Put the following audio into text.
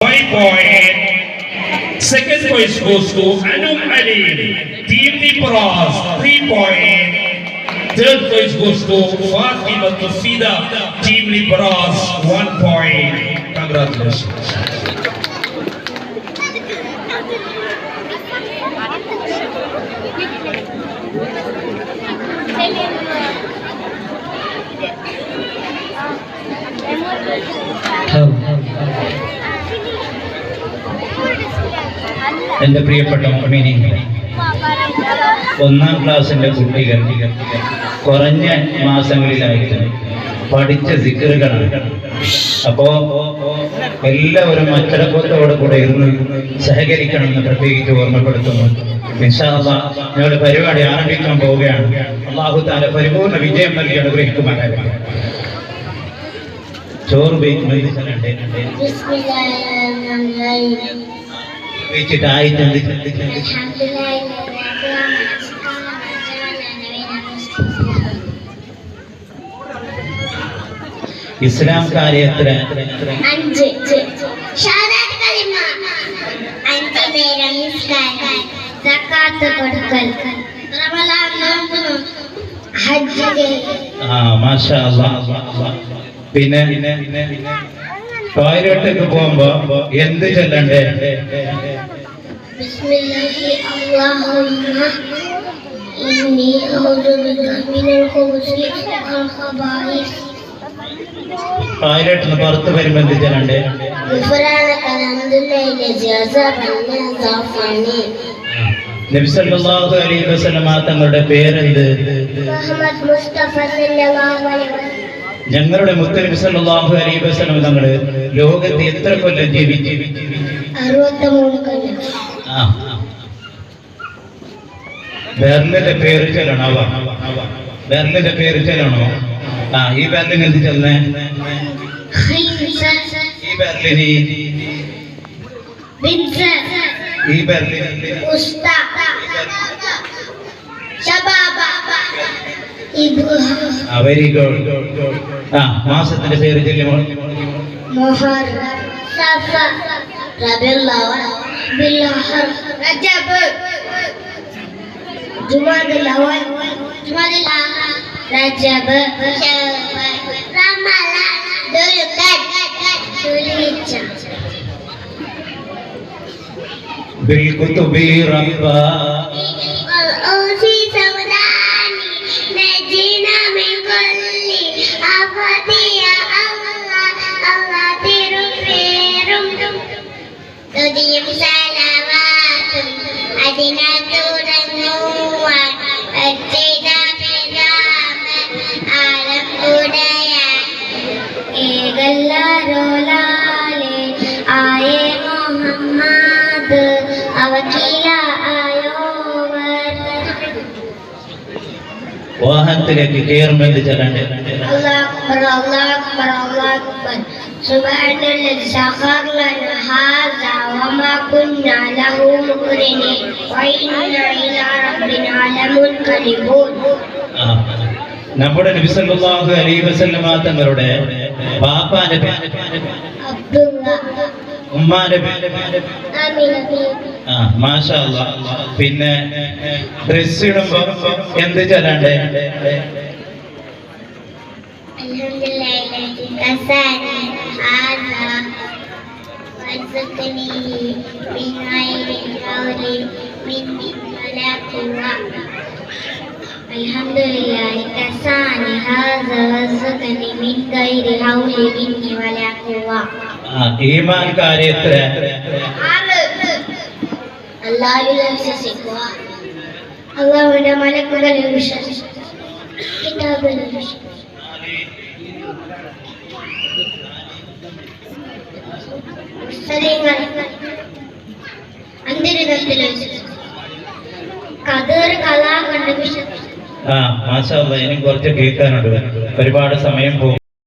5 point. Second prize goes to Anum Ali, Team Nipras, 3 point. Third prize goes to Fatima Tufida, Team Nipras, 1 point. Congratulations. എന്റെ പ്രിയപ്പെട്ട മുഅ്മിനീ, 1ാം ക്ലാസ്സിന്റെ കുട്ടികൾ കുറഞ്ഞ മാസങ്ങളിലായിട്ട് പഠിച്ച സിക്റുകളാണ്. അപ്പോ എല്ലാവരും അച്ചടക്കത്തോടെ കൂടെ ഇരുന്ന് സഹകരിക്കണമെന്ന് പ്രത്യേകിച്ച് ഓർമ്മപ്പെടുത്തുന്നു. ഇൻഷാ അല്ലാഹ് ഞങ്ങളുടെ പരിപാടി ആരംഭിക്കാൻ പോവുകയാണ്. അല്ലാഹു തആല പരിപൂർണ്ണ വിജയം നൽകി അനുഗ്രഹിക്കുമാറാകട്ടെ. ചോറ് വെച്ചിട്ടായിട്ടുണ്ട്. ഇസ്ലാം കാര്യത്തിൽ 5 ഷഹാദത്ത് കലിമ, 5 നേരം നിസ്കാരം, സക്കാത്ത് കൊടുക്കൽ, റമളാൻ നോമ്പ്, ഹജ്ജ്. മാഷാ അല്ലാഹ്. പിന്നെ ടോയ്ലറ്റിലേക്ക് പോകുമ്പോ എന്ത് ചൊല്ലണ്ടേ? ബിസ്മില്ലാഹി അല്ലാഹുമ്മ ഇന്നി അഊദു ബിക മിനൽ ഖുബൂസി വൽ ഖബായിസ്. ടോയ്ലറ്റിന് പുറത്ത് വരുമ്പോ എന്ത് ചൊല്ലണ്ടേ? നബി സല്ലല്ലാഹു അലൈഹി വസല്ലമ തങ്ങളുടെ പേരെന്ത്? മുഹമ്മദ് മുസ്തഫ സല്ലല്ലാഹു അലൈഹി വസല്ലം. ഞങ്ങളുടെ മുത്തനബി സല്ലല്ലാഹു അലൈഹി വസല്ലം തങ്ങൾ ലോകത്ത് എത്ര കൊല്ലം ജീവിച്ചു? 63 കൊല്ലം. ബെർലിന്റെ പേര് ചൊല്ലണോ? ബെർലിന്റെ പേര് ചൊല്ലണോ? ഈ ബെർലിന് എന്ത് ചൊല്ലണേ? ഈ ബെർലിന് ഈ ബെർലിന് വെരി ഗുഡ്. മാസത്തിന്റെ പേര് ചൊല്ലുമോ? بالكتب ربا വാഹനത്തിലേക്ക് കയറുമ്പോൾ എന്ത് ചൊല്ലണ്ടേ? സുബ്ഹാനല്ലദി സഖറ ലനാ ഹാദാ വമാ കുന്നാ ലഹു മുഖ്രിനീൻ വഇന്നാ ഇലാ റബ്ബിനാ ലമുൻഖലിബൂൻ. നമ്മുടെ നബി സല്ലല്ലാഹു അലൈഹി വസല്ലമ തങ്ങളുടെ ബാപ്പാന്റെ പേര് അബ്ദുല്ലാഹ്, ഉമ്മാന്റെ പേര് മാഷാ അല്ലാഹ്. പിന്നെ ഡ്രസ് ഇടുമ്പോ എന്ത് ചൊല്ലണ്ടേ? അൽഹംദുലില്ലാഹി കസാനി ഹാദാ വസഖനി മിൻ ഗൈരി ഹൗലി മിന്നി വലാ ഖുവ്വ. അൽഹംദുലില്ലാഹി കസാനി ഹാദാ വസഖനി മിൻ ഗൈരി ഹൗലി മിന്നി വലാ ഖുവ്വ. ഈമാൻ കാര്യത്തിൽ അല്ലാഹുവിൽ വിശ്വസിക്കുക, അല്ലാഹുവിന്റെ മലക്കുകളിൽ വിശ്വസിക്കുക, കിതാബിൽ വിശ്വസിക്കുക, അന്തരീക്ഷത്തിൽ വിശ്വസിക്കുക, കദർ കലാ കണ്ട് വിശ്വസിക്കുക. മാഷാ അല്ലാഹ്. ഇനി കുറച്ച് കേൾക്കാനുണ്ട്, ഒരുപാട് സമയം പോകും.